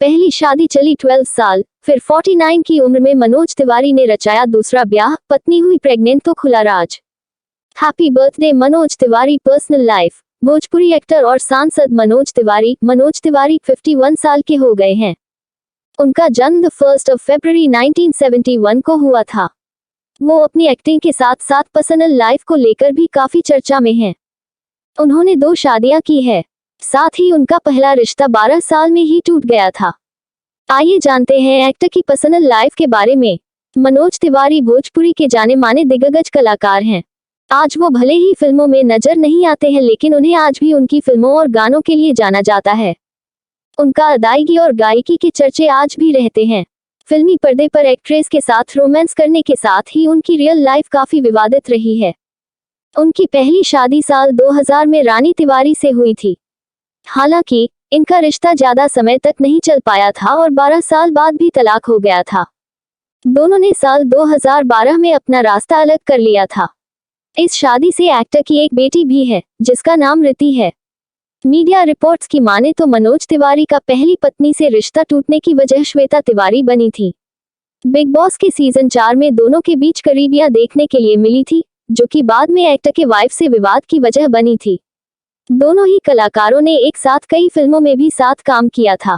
पहली शादी चली 12 साल, फिर 49 की उम्र में मनोज तिवारी ने रचाया दूसरा ब्याह, पत्नी हुई प्रेग्नेंट तो खुला राज। Happy birthday Manoj Tiwari. Personal life. Bhojpuri actor और सांसद मनोज तिवारी 51 साल के हो गए हैं। उनका जन्म 1 फरवरी 1971 को हुआ था। वो अपनी एक्टिंग के साथ साथ पर्सनल लाइफ को लेकर भी काफी चर्चा में हैं। उन्होंने 2 शादियां की है। साथ ही उनका पहला रिश्ता 12 साल में ही टूट गया था। आइए जानते हैं एक्टर की पर्सनल लाइफ के बारे में। मनोज तिवारी भोजपुरी के जाने माने दिग्गज कलाकार हैं। आज वो भले ही फिल्मों में नजर नहीं आते हैं, लेकिन उन्हें आज भी उनकी फिल्मों और गानों के लिए जाना जाता है। उनका अदायगी और गायकी के चर्चे आज भी रहते हैं। फिल्मी पर्दे पर एक्ट्रेस के साथ रोमांस करने के साथ ही उनकी रियल लाइफ काफी विवादित रही है। उनकी पहली शादी साल 2000 में रानी तिवारी से हुई थी। हालांकि इनका रिश्ता ज्यादा समय तक नहीं चल पाया था और 12 साल बाद भी तलाक हो गया था। दोनों ने साल 2012 में अपना रास्ता अलग कर लिया था। इस शादी से एक्टर की एक बेटी भी है, जिसका नाम रिति है। मीडिया रिपोर्ट्स की माने तो मनोज तिवारी का पहली पत्नी से रिश्ता टूटने की वजह श्वेता तिवारी बनी थी। बिग बॉस के सीजन 4 में दोनों के बीच करीबियां देखने के लिए मिली थी, जो कि बाद में एक्टर के वाइफ से विवाद की वजह बनी थी। दोनों ही कलाकारों ने एक साथ कई फिल्मों में भी साथ काम किया था।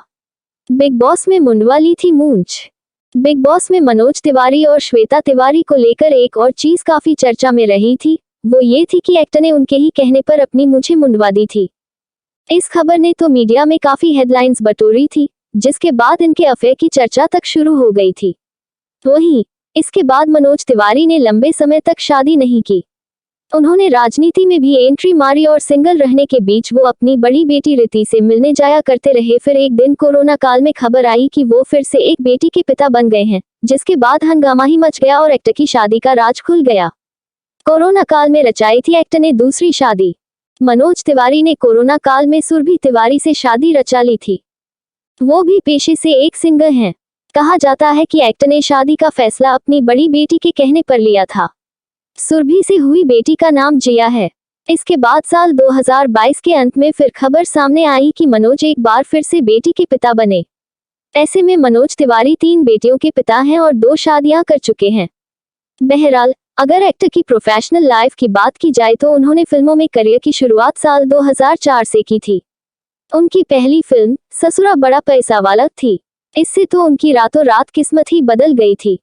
बिग बॉस में मुंडवा ली थी मूंछ। बिग बॉस में मनोज तिवारी और श्वेता तिवारी को लेकर एक और चीज काफी चर्चा में रही थी, वो ये थी कि एक्टर ने उनके ही कहने पर अपनी मूंछें मुंडवा दी थी। इस खबर ने तो मीडिया में काफी हेडलाइंस बटोरी थी, जिसके बाद इनके अफेयर की चर्चा तक शुरू हो गई थी। वहीं इसके बाद मनोज तिवारी ने लंबे समय तक शादी नहीं की। उन्होंने राजनीति में भी एंट्री मारी और सिंगल रहने के बीच वो अपनी बड़ी बेटी रिति से मिलने जाया करते रहे। फिर एक दिन कोरोना काल में खबर आई कि वो फिर से एक बेटी के पिता बन गए हैं, जिसके बाद हंगामा ही मच गया और एक्टर की शादी का राज खुल गया। कोरोना काल में रचाई थी एक्टर ने दूसरी शादी। मनोज तिवारी ने कोरोना काल में सुरभि तिवारी से शादी रचा ली थी। वो भी पेशे से एक सिंगर हैं। कहा जाता है कि एक्टर ने शादी का फैसला अपनी बड़ी बेटी के कहने पर लिया था। सुरभि से हुई बेटी का नाम जिया है। इसके बाद साल 2022 के अंत में फिर खबर सामने आई कि मनोज एक बार फिर से बेटी के पिता बने। ऐसे में मनोज तिवारी 3 बेटियों के पिता हैं और 2 शादियां कर चुके हैं। बहरहाल, अगर एक्टर की प्रोफेशनल लाइफ की बात की जाए तो उन्होंने फिल्मों में करियर की शुरुआत साल 2004 से की थी। उनकी पहली फिल्म ससुरा बड़ा पैसा वाला थी। इससे तो उनकी रातों रात किस्मत ही बदल गई थी।